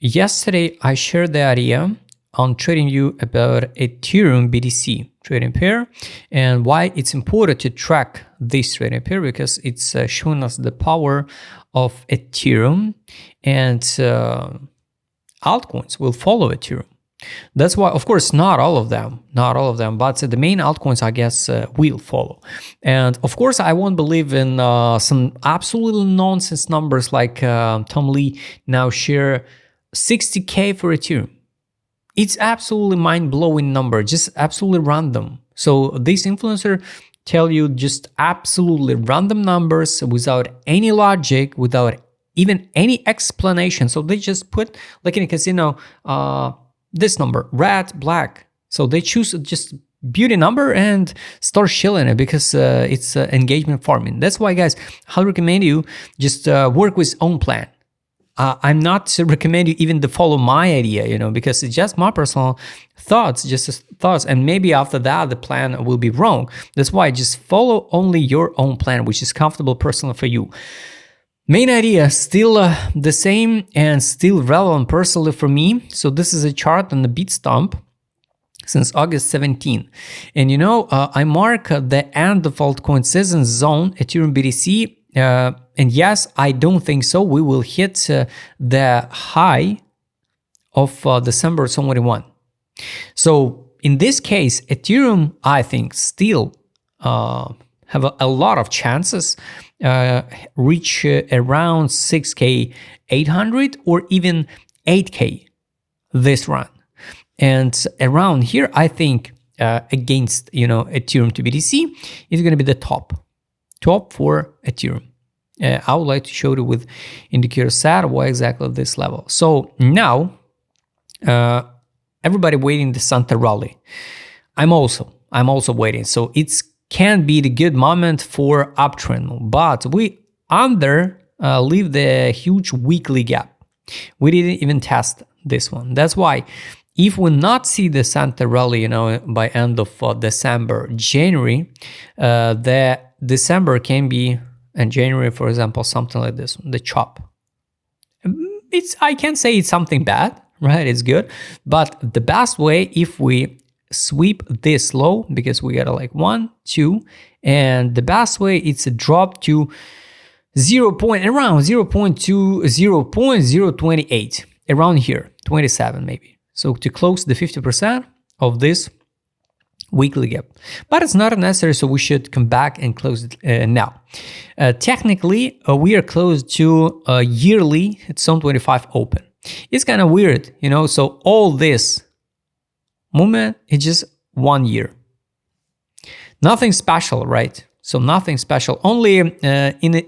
Yesterday, I shared the idea on trading you about Ethereum BTC trading pair and why it's important to track this trading pair, because it's showing us the power of Ethereum, and altcoins will follow Ethereum. That's why, of course, not all of them, but the main altcoins, I guess, will follow. And of course, I won't believe in some absolutely nonsense numbers like Tom Lee now share 60K for Ethereum. It's absolutely mind-blowing number, just absolutely random. So this influencer tell you just absolutely random numbers without any logic, without even any explanation. So they just put, like in a casino, this number, red, black. So they choose just beauty number and start shilling it because it's engagement farming. That's why, guys, I'll recommend you just work with own plan. I'm not to recommend you even to follow my idea, because it's just my personal thoughts, and maybe after that the plan will be wrong. That's why just follow only your own plan, which is comfortable personally for you. Main idea still the same and still relevant personally for me. So this is a chart on the Bitstamp since August 17. And I mark the end of altcoin season zone, Ethereum BTC. And yes, I don't think so. We will hit the high of December 2021. So in this case, Ethereum, I think, still have a lot of chances reach around 6K800 or even 8K this run. And around here, I think against Ethereum to BTC is going to be the top for Ethereum. I would like to show you with indicator set why exactly this level. So now everybody waiting the Santa rally. I'm also waiting. So it's can be the good moment for uptrend, but we leave the huge weekly gap. We didn't even test this one. That's why if we not see the Santa rally, by end of December, January, the December can be, and January, for example, something like this, the chop. I can't say it's something bad, right? It's good, but the best way if we sweep this low, because we got like 1, 2, and the best way it's a drop to around 0.028, around here, 27 maybe. So to close the 50% of this weekly gap, but it's not necessary, so we should come back and close it now. Technically, we are close to yearly zone 25 open. It's kind of weird, so all this movement is just 1 year. Nothing special, right? So nothing special. Only in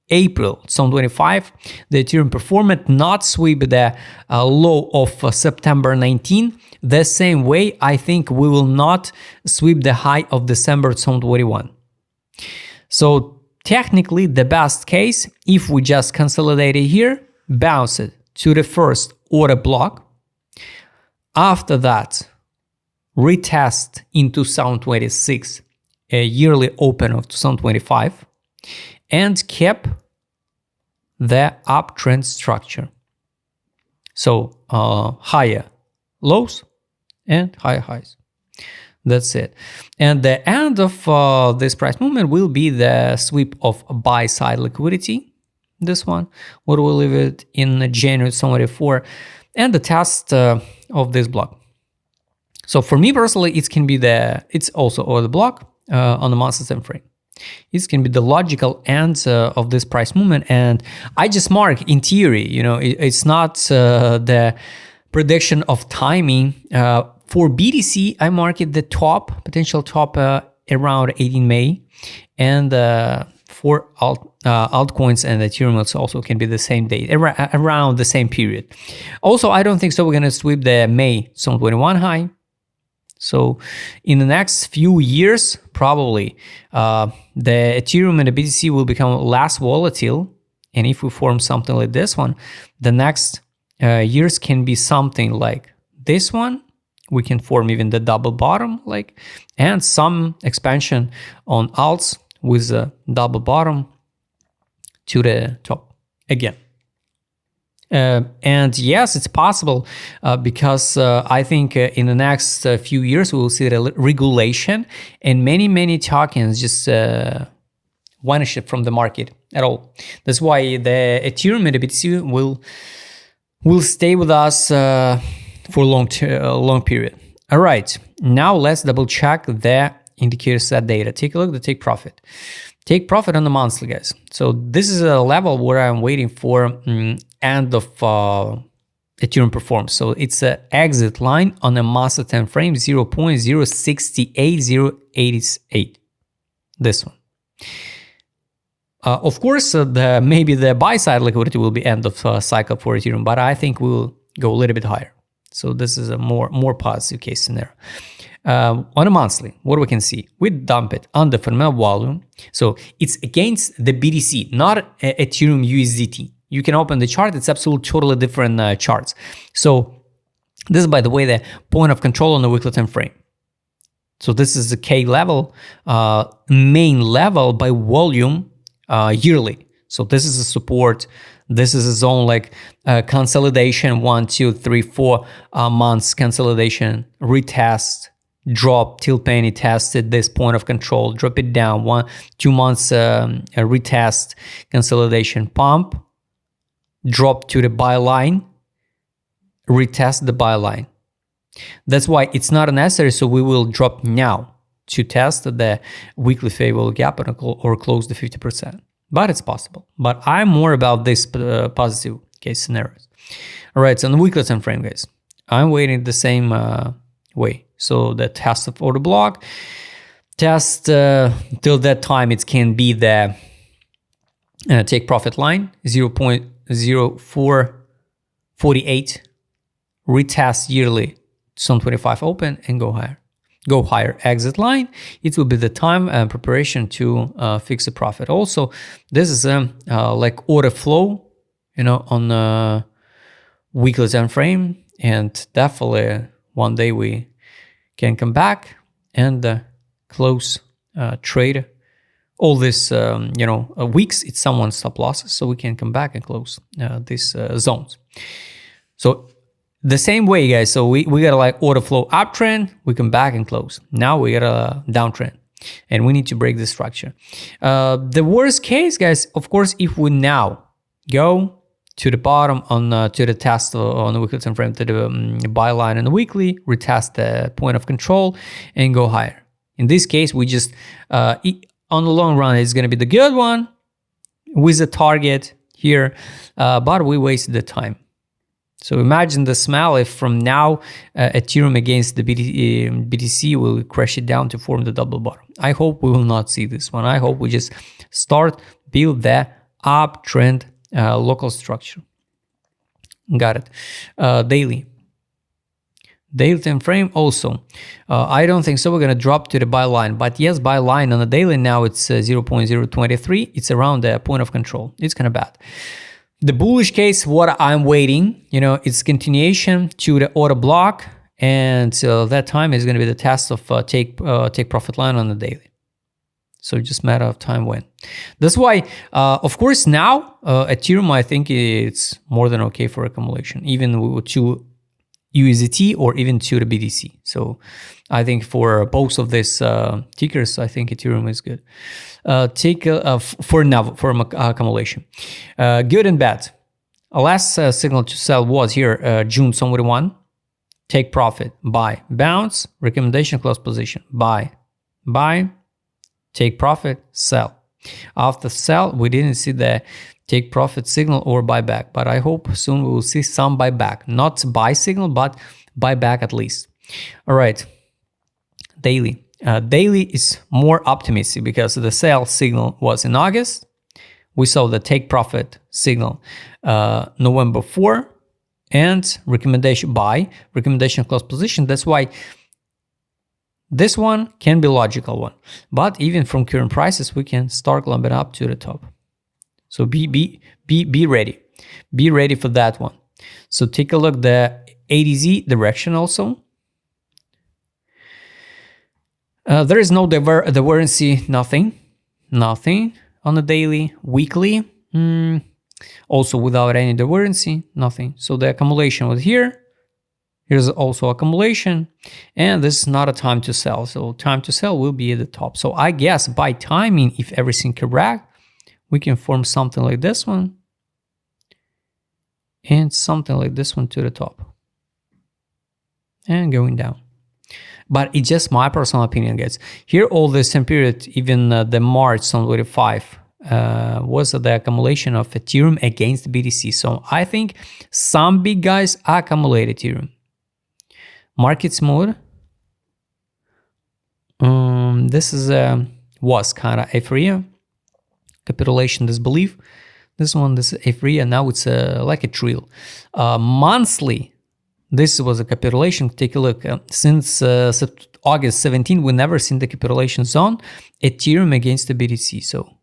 April, zone 25, the Ethereum performance not sweep the low of September 19. The same way, I think we will not sweep the high of December zone 21. So technically, the best case, if we just consolidate it here, bounce it to the first order block. After that, retest in 2026, a yearly open of 2025, and kept the uptrend structure. So higher lows and higher highs. That's it. And the end of this price movement will be the sweep of buy side liquidity. This one, we will leave it in January 2024, and the test of this block. So for me personally, it's also over the block on the monthly time frame. It can be the logical end of this price movement, and I just mark in theory. It's not the prediction of timing. For BTC, I mark it the potential top around 18 May, and for altcoins and Ethereum also can be the same date, around the same period. Also, I don't think so we're gonna sweep the May zone 21 high. So in the next few years, probably the Ethereum and the BTC will become less volatile. And if we form something like this one, the next years can be something like this one. We can form even the double bottom, and some expansion on alts with a double bottom to the top again. And yes, it's possible because I think in the next few years we will see the regulation, and many tokens just vanish from the market at all. That's why the Ethereum and the BTC will stay with us for a long period. All right, now let's double check the indicator set data. Take a look at the take profit. Take profit on the monthly, guys. So this is a level where I'm waiting for end of Ethereum performance. So it's an exit line on a master time frame 0.068088. This one. Of course, maybe the buy side liquidity will be end of cycle for Ethereum, but I think we'll go a little bit higher. So this is a more positive case scenario. On a monthly, what we can see, we dump it on the fundamental volume. So it's against the BTC, not Ethereum USDT. You can open the chart. It's absolutely totally different charts. So this is, by the way, the point of control on the weekly time frame. So this is the K level, main level by volume yearly. So this is a support. This is a zone like consolidation, 1, 2, 3, 4 months consolidation, retest, drop till penny tested this point of control, drop it down, 1, 2 months retest, consolidation, pump, drop to the buy line, retest the buy line. That's why it's not necessary, so we will drop now to test the weekly favorable gap or close the 50%. But it's possible. But I'm more about this positive case scenarios. All right, so on the weekly time frame, guys, I'm waiting the same way. So the test of order block, test till that time it can be the take profit line 0.0448, retest yearly 25 open and go higher. Go higher exit line. It will be the time and preparation to fix a profit. Also, this is like order flow, on a weekly time frame, and definitely one day we can come back and close trade all this weeks. It's someone's stop losses, so we can come back and close these zones. So the same way, guys. So we got a like order flow uptrend, we come back and close. Now we got a downtrend, and we need to break the structure. The worst case, guys, of course, if we now go to the bottom on to the test on the weekly time frame, to the buy line on the weekly, retest the point of control and go higher. In this case, we just on the long run, it's going to be the good one with a target here, but we wasted the time. So imagine the smell if from now Ethereum against the BTC will crash it down to form the double bottom. I hope we will not see this one. I hope we just start build the uptrend local structure. Got it. Daily time frame also. I don't think so. We're gonna drop to the buy line, but yes, buy line on the daily now it's 0.023. It's around the point of control. It's kind of bad. The bullish case, what I'm waiting, it's continuation to the order block, and that time is going to be the test of take profit line on the daily. So just matter of time when. That's why, of course, now Ethereum, I think it's more than okay for accumulation, even to USDT or even to the BTC. So I think for both of these tickers, I think Ethereum is good. For now, for accumulation. Good and bad. A last signal to sell was here, June 21. Take profit, buy, bounce, recommendation, close position, buy, take profit, sell. After sell, we didn't see the take profit signal or buyback, but I hope soon we will see some buyback. Not buy signal, but buyback at least. All right, daily. Daily is more optimistic because the sell signal was in August. We saw the take profit signal November 4 and recommendation buy, recommendation close position. That's why this one can be logical one. But even from current prices, we can start climbing up to the top. So be ready. Be ready for that one. So take a look the ADZ direction also. There is no divergency, nothing on the daily, weekly. Also without any divergency, nothing. So the accumulation was here. Here's also accumulation, and this is not a time to sell. So time to sell will be at the top. So I guess by timing, if everything correct, we can form something like this one and something like this one to the top and going down. But it's just my personal opinion, guys. Here, all this time period, even the March 2025 was the accumulation of Ethereum against BTC. So I think some big guys accumulate Ethereum. Markets mode. This is was kind of Ethereum capitulation, disbelief. This one, this is Ethereum. Now it's like a trail. Monthly, this was a capitulation. Take a look. Since August 17, we never seen the capitulation zone. Ethereum against the BTC. So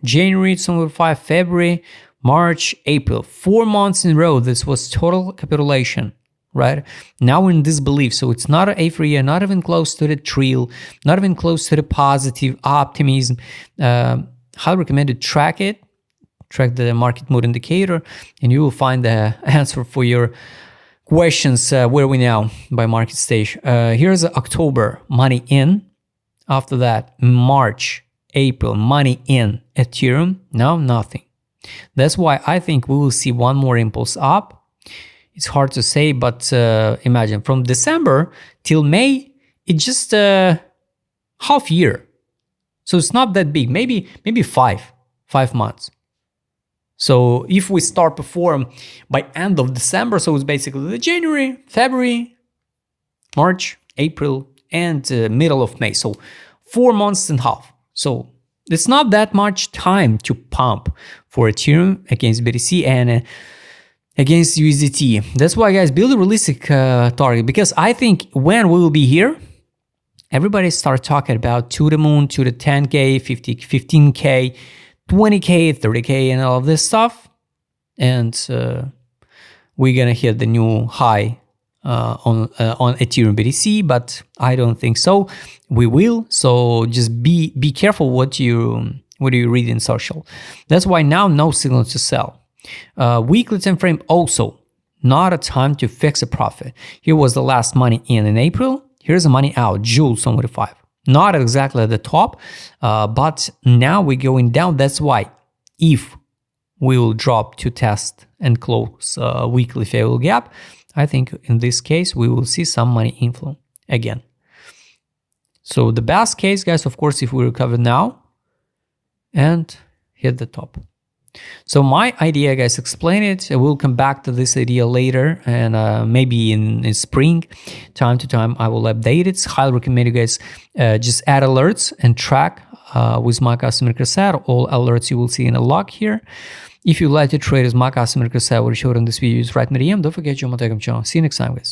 January 2025, February, March, April, 4 months in a row. This was total capitulation. Right now we're in disbelief, so it's not an euphoria, not even close to the trail, not even close to the positive optimism. Highly recommend to track it, track the market mood indicator, and you will find the answer for your questions. Where are we now by market stage? Here's October, money in. After that, March, April, money in. Ethereum, now nothing. That's why I think we will see one more impulse up. It's hard to say, but imagine from December till May, it's just half year. So it's not that big, maybe 5 months. So if we start perform by end of December, so it's basically the January, February, March, April, and middle of May. So 4 months and a half. So it's not that much time to pump for Ethereum against BTC and against USDT. That's why, guys, build a realistic target, because I think when we will be here, everybody start talking about to the moon, to the 10K, 50, 15K, 20K, 30K, and all of this stuff. And we're gonna hit the new high on Ethereum BTC, but I don't think so. We will. So just be careful what you read in social. That's why now no signal to sell. Weekly time frame also not a time to fix a profit. Here was the last money in April. Here's the money out, June 2025. Not exactly at the top, but now we're going down. That's why if we will drop to test and close weekly favorable gap, I think in this case we will see some money inflow again. So the best case, guys, of course, if we recover now and hit the top. So my idea, guys, explain it. I will come back to this idea later, and maybe in spring, time to time, I will update it. Highly recommend you guys just add alerts and track with my customer cassette. All alerts you will see in a log here. If you like to trade as my customer cassette, what I showed in this video is right in the DM. Don't forget your channel. See you next time, guys.